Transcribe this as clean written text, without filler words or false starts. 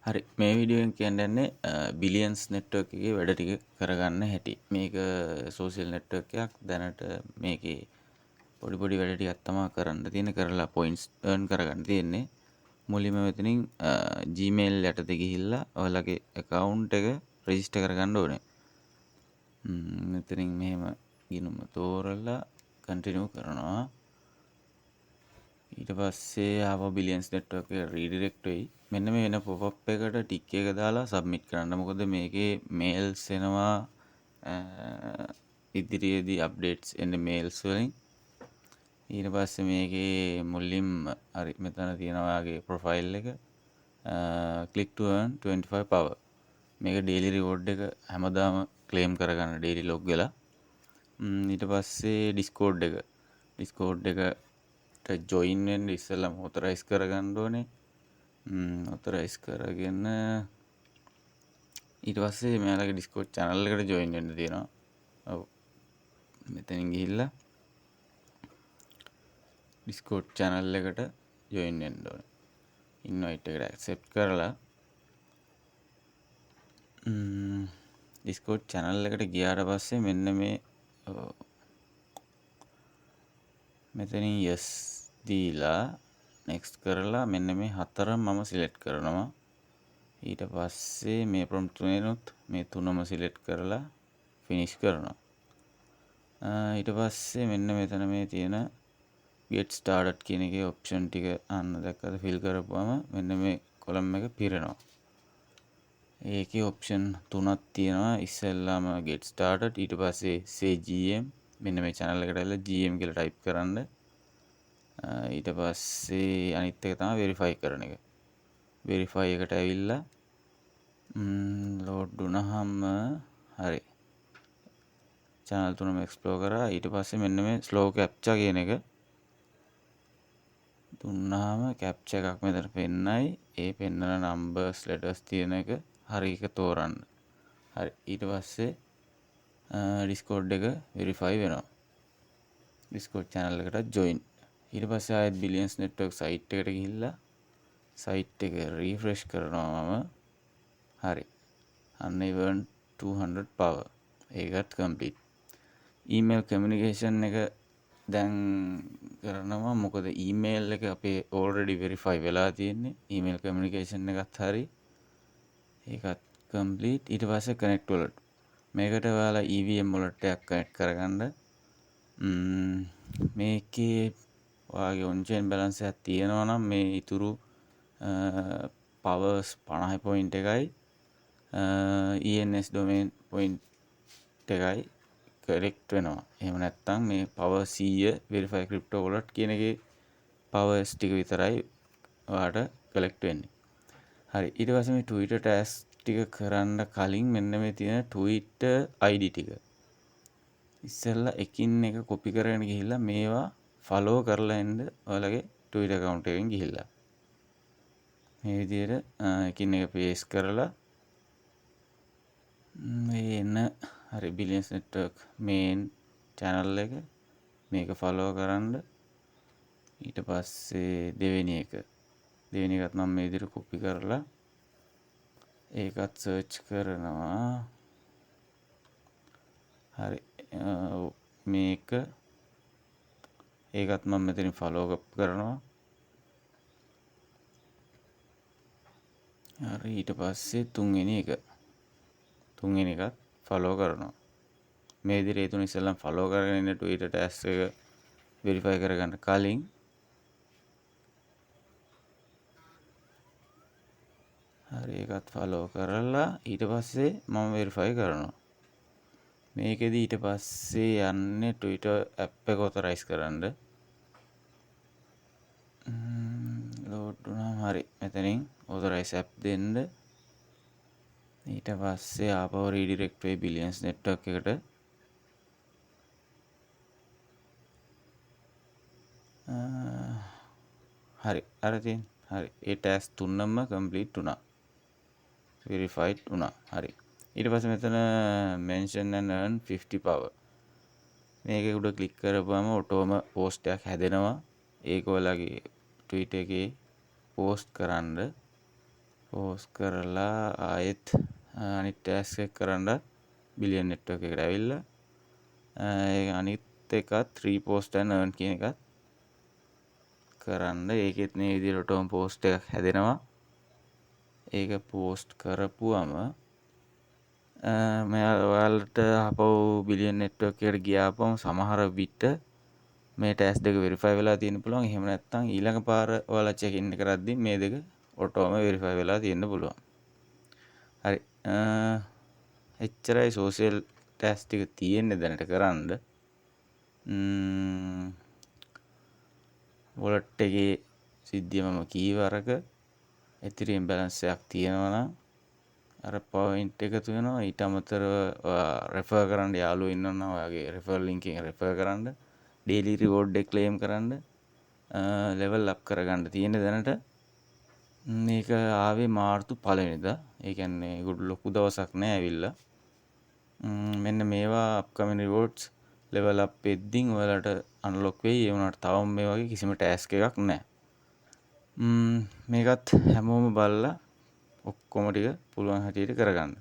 හරි මේ වීඩියෝෙන් කියන්නේ බිලියන්ස් නෙට්වර්ක් එකේ වැඩ ටික කරගන්න හැටි. මේක සෝෂියල් නෙට්වර්ක් එකක්. දැනට මේකේ පොඩි පොඩි වැඩ ටිකක් තමයි කරන්න තියෙන. කරලා පොයින්ට්ස් earn කරගන්න තියෙන්නේ. මුලින්ම මෙතනින් Gmail යටතේ ගිහිල්ලා ඔයාලගේ account එක register කරගන්න ඕනේ. මෙතනින් මෙහෙම ගිණුම තෝරලා continue කරනවා. ඊට පස්සේ ආව බිලියන්ස් නෙට්වර්ක් එක රීඩිරෙක්ට් වෙයි. මෙන්න මේ වෙන පොප් එකට ටික් එක දාලා සබ්මිට් කරන්න. මොකද මේකේ මේල්ස් එනවා ඉදිරියේදී අප්ඩේට්ස් එන්නේ මේල්ස් වලින්. ඊට පස්සේ මේකේ මුලින්ම හරි මෙතන තියෙනවා වාගේ ප්‍රොෆයිල් එක click to earn 25 power. මේක ඩේලි රිවෝඩ් එක හැමදාම ක්ලේම් කරගන්න ඩේලි ලොග් වෙලා. ඊට පස්සේ Discord එකට ජොයින් වෙන්න ඉස්සෙල්ලාම ඔතොරයිස් කරගන්න ඕනේ. ඔතොරයිස් කරගෙන ඊට පස්සේ මෙයාලගේ Discord channel එකට ජොයින් වෙන්න තියෙනවා. ඔව්. මෙතනින් ගිහිල්ලා Discord channel එකට ජොයින් වෙන්න ඕනේ. invite එකට accept කරලා Discord channel එකට ගියාට පස්සේ මෙන්න මේ මෙතනින් yes දීලා next කරලා මෙන්න මේ හතරම මම select කරනවා. ඊට පස්සේ මේ prompt තුනෙනුත් මේ තුනම select කරලා finish කරනවා. ඊට පස්සේ මෙන්න මෙතන මේ තියෙන get started කියන එකේ option ටික අන්න දැක්කද fill කරපුවම මෙන්න මේ column එක පිරෙනවා. ඒකේ option තුනක් තියෙනවා. ඉස්සෙල්ලාම get started ඊට පස්සේ say gm මෙන්න මේ channel එකට ඇවිල්ලා gm කියලා type කරන්න. ඊට පස්සේ අනිත් එක තමයි verify කරන එක. verify එකට ඇවිල්ලා load වුණාම හරි channel තුනම explore කරා. ඊට පස්සේ මෙන්න මේ slow captcha කියන එක දුන්නාම captcha එකක් මෙතන පෙන්නයි. ඒ පෙන්නන numbers letters තියෙන එක හරි එක තෝරන්න. හරි ඊට පස්සේ Discord එක verify වෙනවා. Discord channel එකට join. ඊට පස්සේ ආයෙත් Billions Network site එකට ගිහිල්ලා site එක refresh කරනවා මම. හරි. අන්න even 200 power. ඒකත් complete. email communication එක දැන් කරනවා. මොකද email එක අපේ already verify වෙලා තියෙන්නේ. email communication එකත් හරි. ඒකත් complete. ඊට පස්සේ connect wallet. මේකට ඔයාලා EVM wallet එකක් connect කරගන්න. මේකේ ඔයාගේ on chain balance එකක් තියෙනවා නම් මේ ඉතුරු powers 50 point එකයි ENS domain point එකයි correct වෙනවා. එහෙම නැත්නම් මේ power 100 verify crypto wallet කියන එකේ powers ටික විතරයි ඔයාට collect වෙන්නේ. හරි ඊට පස්සේ මේ Twitter task ටික කරන්න කලින් මෙන්න මේ තියෙන Twitter ID ටික ඉස්සෙල්ලා එකින් එක copy කරගෙන ගිහිල්ලා මේවා follow කරලා එන්න ඔයාලගේ Twitter account එකෙන් ගිහිල්ලා මේ විදිහට එකින් එක paste කරලා මේ එන හරි Billions Network main channel එක මේක follow කරන්න. ඊට පස්සේ දෙවෙනි එකත් මම මේ විදිහට copy කරලා ඒකත් search කරනවා. හරි මේක ඒකත් මම මෙතනින් follow up කරනවා. හරි ඊට පස්සේ තුන්වෙනි එකත් follow කරනවා. මේ විදිහට ඒ තුන ඉස්සෙල්ලාම follow කරගෙන ඉන්න Twitter task එක verify කරගන්න කලින් හරි ඒකත් follow කරලා ඊට පස්සේ මම verify කරනවා. මේකෙදි ඊට පස්සේ යන්නේ Twitter app එක authorize කරන්න. load වුණාම හරි මෙතනින් authorize app දෙන්න. ඊට පස්සේ ආපහු redirect වෙයි Billions Network එකට. හරි අර තියෙන හරි ඒ task තුනම complete වුණා. verified වුණා. හරි ඊට පස්සේ මෙතන mention and earn 50 power මේක උඩ ක්ලික් කරපුවම ඔටෝම post එකක් හැදෙනවා. ඒක ඔයාලගේ Twitter එකේ post කරන්න පෝස් කරලා ආයෙත් අනිත් ටැස්ක් එක කරන්නත් බිලියන් නෙට්වර්ක් එකට ඇවිල්ලා ඒ අනිත් එකත් රීපෝස්ට් ඇන්ඩ් earn කියන එකත් කරන්න. ඒකෙත් මේ විදිහට ඔටෝම පෝස්ට් එකක් හැදෙනවා. ඒක පෝස්ට් කරපුවම ඔයාලට ආපහු බිලියන් නෙට්වර්ක් එකට ගියාපම සමහර විට මේ ටැස් දෙක වෙරිෆයි වෙලා තියෙන්න පුළුවන්. එහෙම නැත්නම් ඊළඟ පාර ඔයාලා චෙක් ඉන් කරද්දී මේ දෙක ඔටෝම වෙරිෆයි වෙලා තියෙන්න පුළුවන්. හරි. එච්චරයි සෝෂියල් ටැස් ටික තියෙන්නේ දැනට කරන්න. වොලට් එකේ සිද්ධිය මම කීවරක එතරියම් බැලන්ස් එකක් තියෙනවා නම් අර පොයින්ට් එකතු වෙනවා. ඊට අමතරව රෙෆර් කරන්න යාළුවෝ ඉන්නවා නම් ඔයාගේ රෙෆර් ලින්ක් එක රෙෆර් කරන්න, ඩේලි රිවෝඩ් එක ක්ලේම් කරන්න, ලෙවල් අප් කරගන්න තියෙන දැනට. මේක ආවේ මාර්තු 1 වෙනිදා. ඒ කියන්නේ ලොකු දවසක් නෑ ඇවිල්ලා. මෙන්න මේවා අප්කමින් රිවෝඩ්ස් ලෙවල් අප් වෙද්දී ඔයාලට අන්ලොක් වෙයි. ඒ වුණාට තවම මේ වගේ කිසිම ටැස්ක් එකක් නෑ. මේකත් හැමෝම බලලා ඔක්කොම ටික පුළුවන් හැටියට කරගන්න.